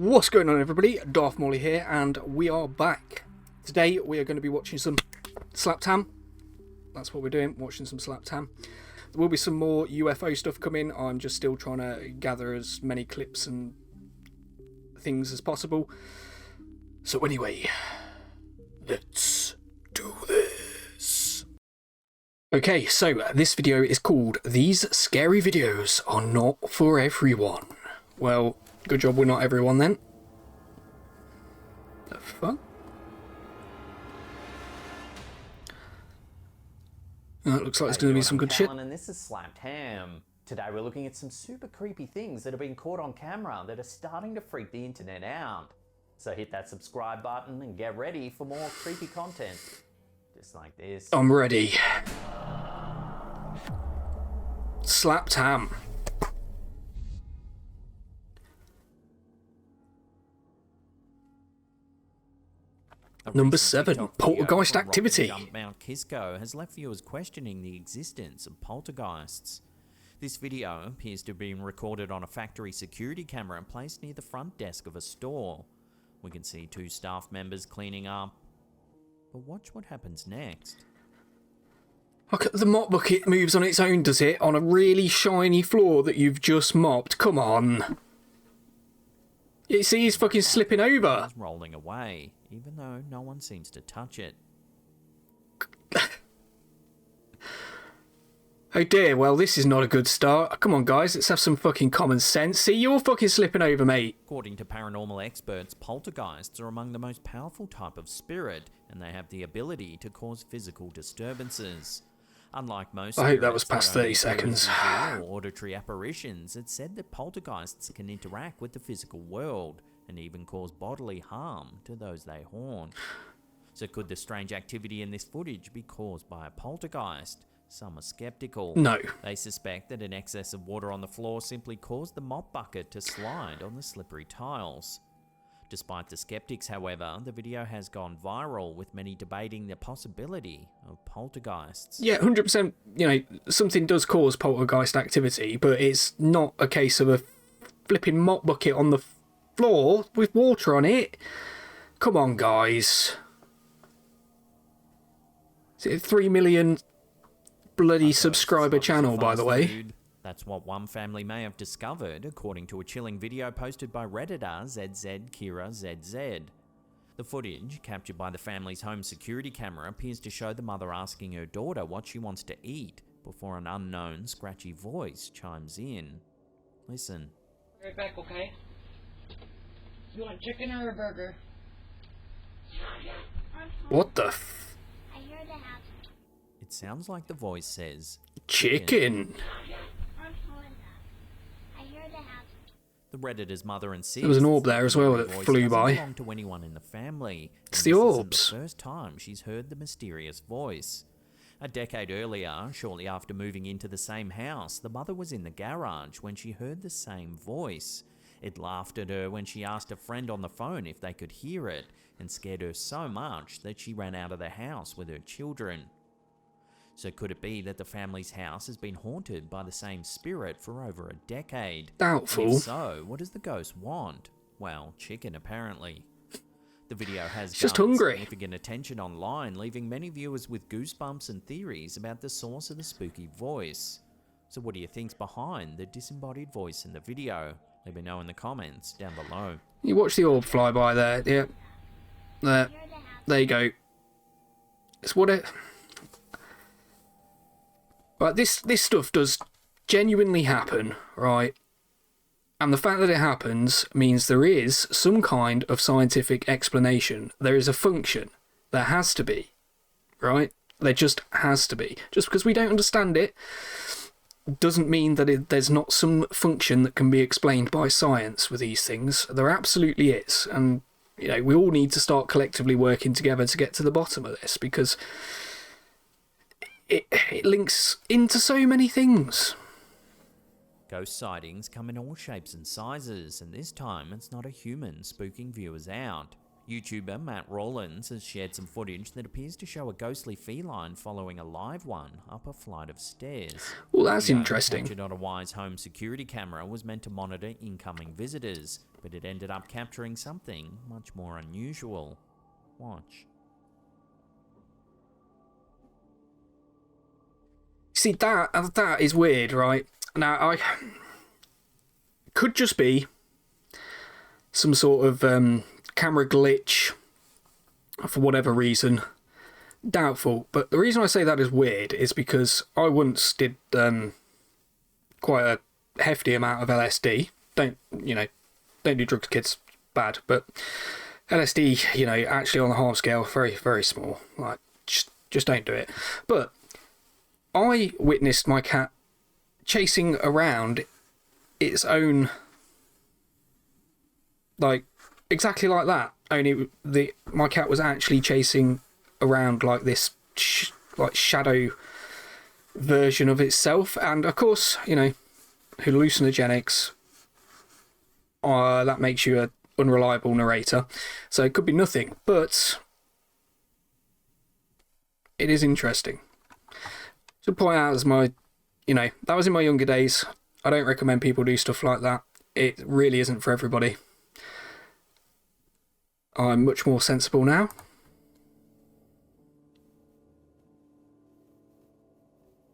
What's going on, everybody? Darth Morley here, and we are back. Today we are going to be watching some Slap Tam. That's what we're doing, watching some Slap Tam. There will be some more UFO stuff coming. I'm just still trying to gather as many clips and things as possible. So anyway, let's do this. Okay, so this video is called These Scary Videos Are Not For Everyone. Well, good job we're not everyone then. The fuck? Oh, it looks like it's going to be some good shit. And this is Slap Tam. Today we're looking at some super creepy things that have been caught on camera that are starting to freak the internet out. So hit that subscribe button and get ready for more creepy content. Just like this. I'm ready. Slap Tam. Number 7, poltergeist activity. Mount Kisco has left viewers questioning the existence of poltergeists. This video appears to have been recorded on a factory security camera placed near the front desk of a store. We can see 2 staff members cleaning up. But watch what happens next. Look at the mop bucket moves on its own, does it? On a really shiny floor that you've just mopped. Come on. You see he's fucking slipping over. It's rolling away, even though no one seems to touch it. Oh dear, well this is not a good start. Come on guys, let's have some fucking common sense. See, you're fucking slipping over, mate. According to paranormal experts, poltergeists are among the most powerful type of spirit, and they have the ability to cause physical disturbances. Unlike most I hope that was past 30 seconds. Or auditory apparitions, it's said that poltergeists can interact with the physical world and even cause bodily harm to those they haunt. So could the strange activity in this footage be caused by a poltergeist? Some are skeptical. No. They suspect that an excess of water on the floor simply caused the mop bucket to slide on the slippery tiles. Despite the skeptics, however, the video has gone viral, with many debating the possibility of poltergeists. Yeah, 100%, you know, something does cause poltergeist activity, but it's not a case of a flipping mop bucket on the floor with water on it. Come on, guys. Is it a 3 million bloody subscriber channel, by the way? That's what one family may have discovered, according to a chilling video posted by Redditor ZZ. The footage, captured by the family's home security camera, appears to show the mother asking her daughter what she wants to eat before an unknown, scratchy voice chimes in. Listen. Right back, okay? You want chicken or a burger? What the f... I hear the house. It sounds like the voice says, Chicken. The Redditor's mother insists There was an orb there as well that flew by. belong to anyone in the family. It's And the this isn't orbs. the first time she's heard the mysterious voice. A decade earlier, shortly after moving into the same house, the mother was in the garage when she heard the same voice. It laughed at her when she asked a friend on the phone if they could hear it, and scared her so much that she ran out of the house with her children. So could it be that the family's house has been haunted by the same spirit for over a decade? Doubtful. If so, what does the ghost want? Well, chicken apparently. The video has It's just garnered hungry. significant attention online, leaving many viewers with goosebumps and theories about the source of the spooky voice. So what do you think's behind the disembodied voice in the video? Let me know in the comments down below. You watch the orb fly by there, yeah. There you go. It's what it... Right, this stuff does genuinely happen, right? And the fact that it happens means there is some kind of scientific explanation. There is a function. There has to be, right? There just has to be. Just because we don't understand it doesn't mean that there's not some function that can be explained by science with these things. There absolutely is. And, you know, we all need to start collectively working together to get to the bottom of this, because it links into so many things. Ghost sightings come in all shapes and sizes, and this time it's not a human spooking viewers out. YouTuber Matt Rawlins has shared some footage that appears to show a ghostly feline following a live one up a flight of stairs. Well, that's The video, interesting. captured on a Wise Home security camera, was meant to monitor incoming visitors, but it ended up capturing something much more unusual. Watch. See, that is weird, right? Now, I could just be some sort of camera glitch for whatever reason. Doubtful. But the reason I say that is weird is because I once did quite a hefty amount of LSD. Don't do drugs, kids. Bad. But LSD, actually on the half scale, very, very small. Like, just don't do it. But I witnessed my cat chasing around its own, like, exactly like that. Only my cat was actually chasing around like this shadow version of itself. And of course, hallucinogenics, that makes you an unreliable narrator. So it could be nothing, but it is interesting. To point out, as that was in my younger days. I don't recommend people do stuff like that. It really isn't for everybody. I'm much more sensible now.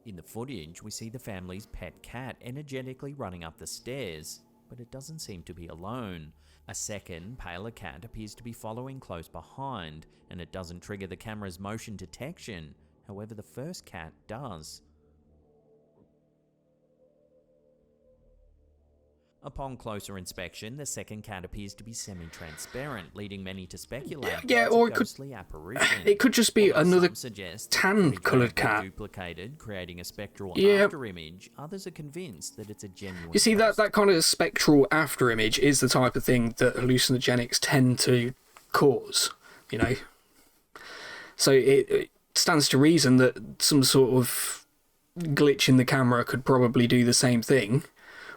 In the footage, we see the family's pet cat energetically running up the stairs, but it doesn't seem to be alone. A second, paler cat appears to be following close behind, and it doesn't trigger the camera's motion detection. However, the first cat does. Upon closer inspection, the second cat appears to be semi-transparent, leading many to speculate Yeah, it's or a ghostly apparition. It could just be Although another some suggest tan-coloured that the cat. duplicated, creating a spectral Yeah. after-image. Others are convinced that it's a genuine You see, ghost. that kind of spectral after image is the type of thing that hallucinogenics tend to cause, So it stands to reason that some sort of glitch in the camera could probably do the same thing.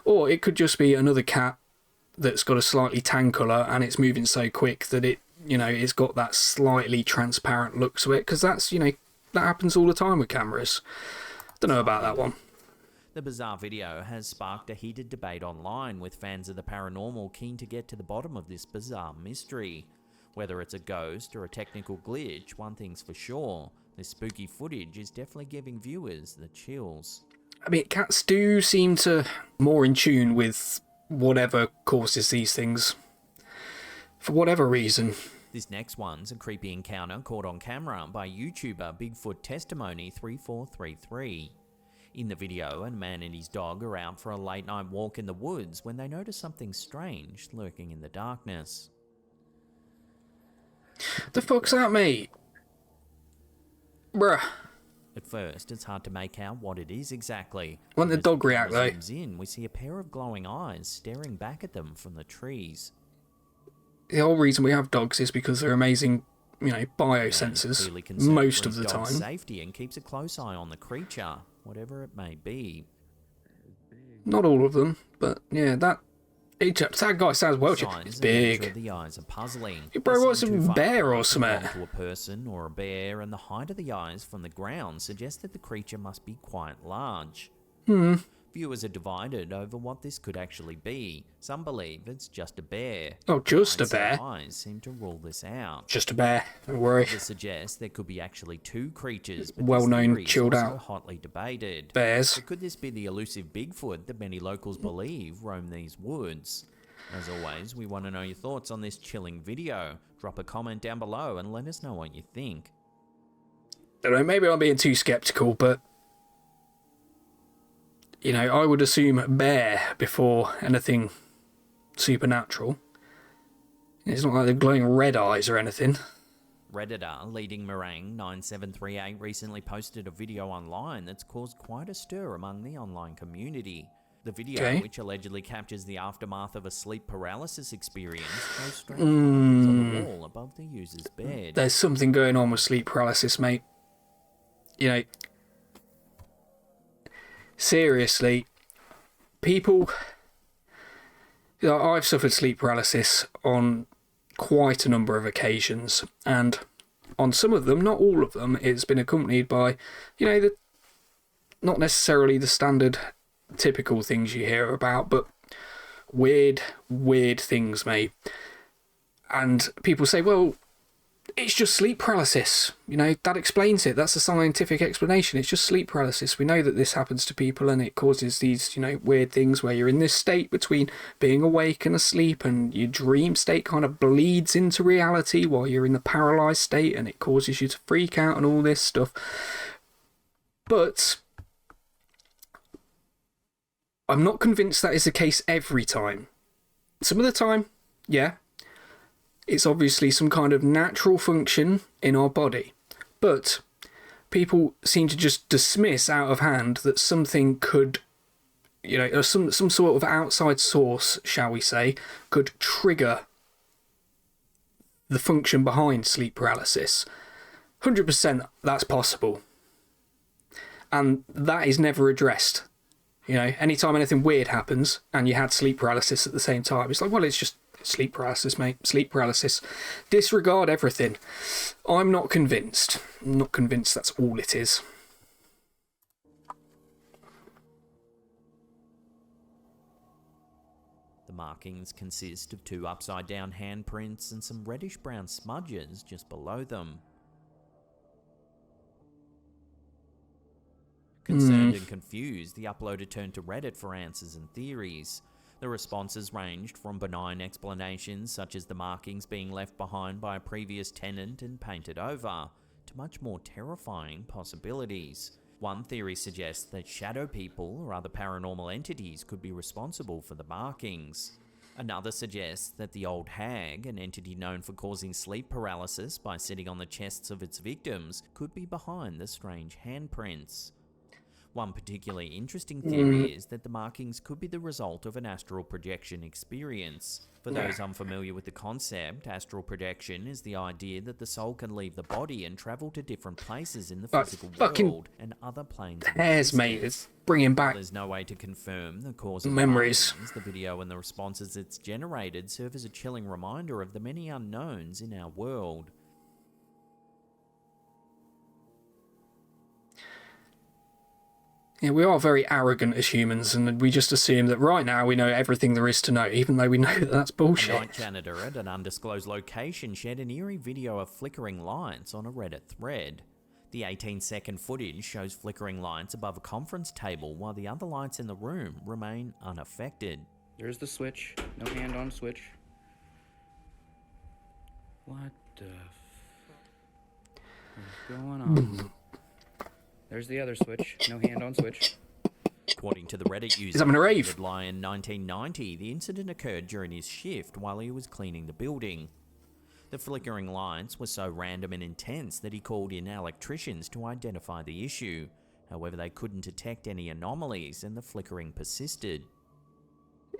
Or it could just be another cat that's got a slightly tan colour and it's moving so quick that it's got that slightly transparent look to it. Because that happens all the time with cameras. Don't know about that one. The bizarre video has sparked a heated debate online, with fans of the paranormal keen to get to the bottom of this bizarre mystery. Whether it's a ghost or a technical glitch, one thing's for sure: this spooky footage is definitely giving viewers the chills. I mean, cats do seem to more in tune with whatever causes these things, for whatever reason. This next one's a creepy encounter caught on camera by YouTuber Bigfoot Testimony 3433. In the video, a man and his dog are out for a late night walk in the woods when they notice something strange lurking in the darkness. The fuck's that, mate? Bruh. At first, it's hard to make out what it is exactly. When the As dog camera react, though. zooms in, we see a pair of glowing eyes staring back at them from the trees. The whole reason we have dogs is because they're amazing, biosensors Clearly concerned most for of his the dog's time. safety and keeps a close eye on the creature, whatever it may be. Not all of them, but yeah, that guy sounds well. Signs It's and the nature big. of the eyes are puzzling. Hey, bro, They what's seem a too far bear or apart to belong something? to a person or a bear, and the height of the eyes from the ground suggests that the creature must be quite large. Viewers are divided over what this could actually be. Some believe it's just a bear. Oh, just a Mindset bear? Eyes seem to rule this out. Just a bear. Don't worry. Others suggest there could be actually two creatures, but Well-known, this theory is chilled also out hotly debated. bears. So could this be the elusive Bigfoot that many locals believe roam these woods? As always, we want to know your thoughts on this chilling video. Drop a comment down below and let us know what you think. Don't know, maybe I'm being too skeptical, but I would assume bear before anything supernatural. It's not like they're glowing red eyes or anything. Redditor Leading Meringue 9738 recently posted a video online that's caused quite a stir among the online community. The video, Okay. which allegedly captures the aftermath of a sleep paralysis experience, shows strange lines on the wall above the user's bed. There's something going on with sleep paralysis, mate. Seriously, people... I've suffered sleep paralysis on quite a number of occasions, and on some of them, not all of them, it's been accompanied by, not necessarily the standard typical things you hear about, but weird things, mate. And people say, well, it's just sleep paralysis. That explains it. That's a scientific explanation. It's just sleep paralysis. We know that this happens to people and it causes these, weird things where you're in this state between being awake and asleep, and your dream state kind of bleeds into reality while you're in the paralyzed state, and it causes you to freak out and all this stuff. But I'm not convinced that is the case every time. Some of the time, yeah, it's obviously some kind of natural function in our body. But people seem to just dismiss out of hand that something could, some sort of outside source, shall we say, could trigger the function behind sleep paralysis. 100% that's possible. And that is never addressed. Anytime anything weird happens and you had sleep paralysis at the same time, it's like, well, it's just sleep paralysis, mate. Sleep paralysis. Disregard everything. I'm not convinced. I'm not convinced that's all it is. The markings consist of 2 upside-down handprints and some reddish-brown smudges just below them. Concerned and confused, the uploader turned to Reddit for answers and theories. The responses ranged from benign explanations such as the markings being left behind by a previous tenant and painted over, to much more terrifying possibilities. One theory suggests that shadow people or other paranormal entities could be responsible for the markings. Another suggests that the old hag, an entity known for causing sleep paralysis by sitting on the chests of its victims, could be behind the strange handprints. One particularly interesting theory is that the markings could be the result of an astral projection experience. For those unfamiliar with the concept, astral projection is the idea that the soul can leave the body and travel to different places in the physical world and other planes of existence. Mate, it's bringing back There's no way to confirm the cause of memories. The markings. The video and the responses it's generated serve as a chilling reminder of the many unknowns in our world. Yeah, we are very arrogant as humans, and we just assume that right now we know everything there is to know, even though we know that that's bullshit. A night janitor at an undisclosed location shared an eerie video of flickering lights on a Reddit thread. The 18-second footage shows flickering lights above a conference table while the other lights in the room remain unaffected. There's the switch. No hand on switch. What the is going on? There's the other switch. No hand on switch. According to the Reddit user, Lion 1990, the incident occurred during his shift while he was cleaning the building. The flickering lights were so random and intense that he called in electricians to identify the issue. However, they couldn't detect any anomalies and the flickering persisted.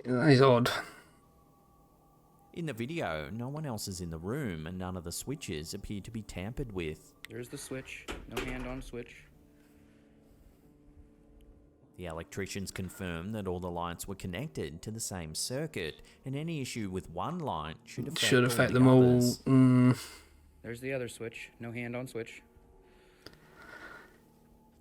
That is odd. In the video, no one else is in the room and none of the switches appear to be tampered with. There's the switch. No hand on switch. The electricians confirmed that all the lights were connected to the same circuit, and any issue with one light should affect them all. There's the other switch. No hand on switch.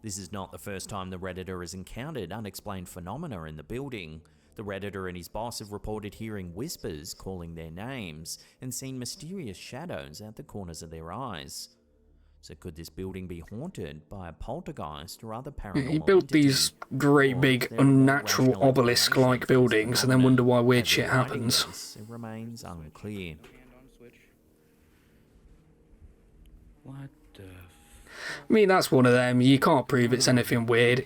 This is not the first time the Redditor has encountered unexplained phenomena in the building. The Redditor and his boss have reported hearing whispers calling their names and seen mysterious shadows at the corners of their eyes. So could this building be haunted by a poltergeist or other paranormal He built entity? these great big unnatural obelisk-like buildings and then wonder why weird shit happens. It remains unclear. What the I mean, that's one of them. You can't prove it's anything weird.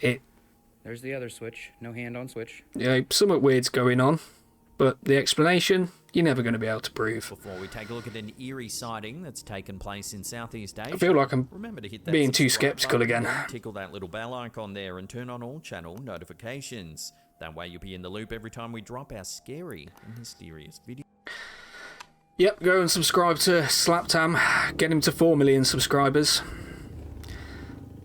There's the other switch. No hand on switch. Something weird's going on, but the explanation, you're never going to be able to prove. Before we take a look at an eerie sighting that's taken place in Southeast Asia, I feel like I'm remember to hit that being too subscribe skeptical button, again. tickle that little bell icon there and turn on all channel notifications. That way you'll be in the loop every time we drop our scary and mysterious video. Yep, go and subscribe to Slaptam. Get him to 4 million subscribers.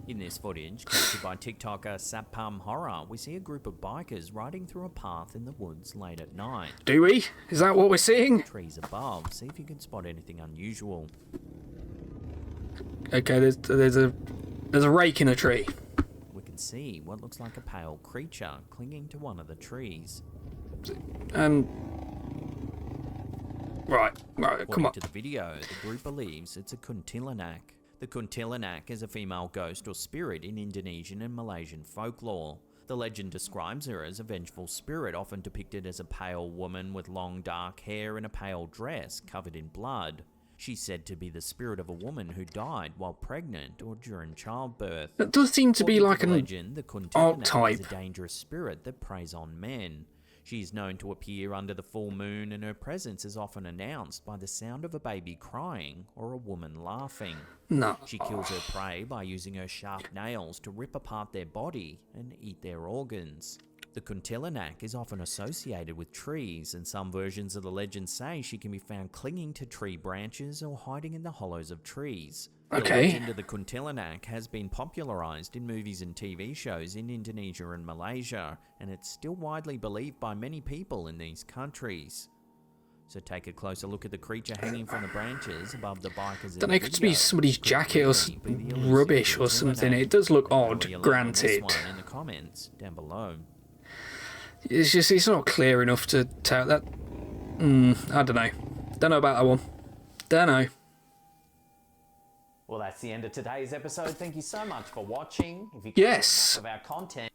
In this footage, captured by TikToker Sapam Horror, we see a group of bikers riding through a path in the woods late at night. Do we? Is that what we're seeing? Trees above, see if you can spot anything unusual. Okay, there's a rake in a tree. We can see what looks like a pale creature clinging to one of the trees. Right, come According on. to the video, the group believes it's a kuntilanak. The kuntilanak is a female ghost or spirit in Indonesian and Malaysian folklore. The legend describes her as a vengeful spirit, often depicted as a pale woman with long dark hair and a pale dress covered in blood. She's said to be the spirit of a woman who died while pregnant or during childbirth. That does seem to be like an legend, the kuntilanak archetype. is a dangerous spirit that preys on men. She is known to appear under the full moon, and her presence is often announced by the sound of a baby crying or a woman laughing. No. She kills her prey by using her sharp nails to rip apart their body and eat their organs. The kuntilanak is often associated with trees, and some versions of the legend say she can be found clinging to tree branches or hiding in the hollows of trees. The Okay. legend of the kuntilanak has been popularized in movies and TV shows in Indonesia and Malaysia, and it's still widely believed by many people in these countries. So take a closer look at the creature hanging from the branches above the bikers in Don't know, the it could be video. somebody's It could jacket or really be the elusive rubbish or kuntilanak. something. It does look Let me know odd, what you learn on this granted. one in the comments down below. It's not clear enough to tell that. I don't know. Don't know about that one. Don't know. Well, that's the end of today's episode. Thank you so much for watching. If you Yes. enough of our content,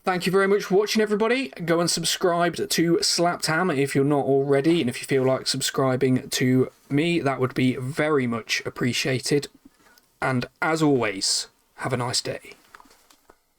Thank you very much for watching, everybody. Go and subscribe to Slaptam if you're not already, and if you feel like subscribing to me, that would be very much appreciated. And as always, have a nice day.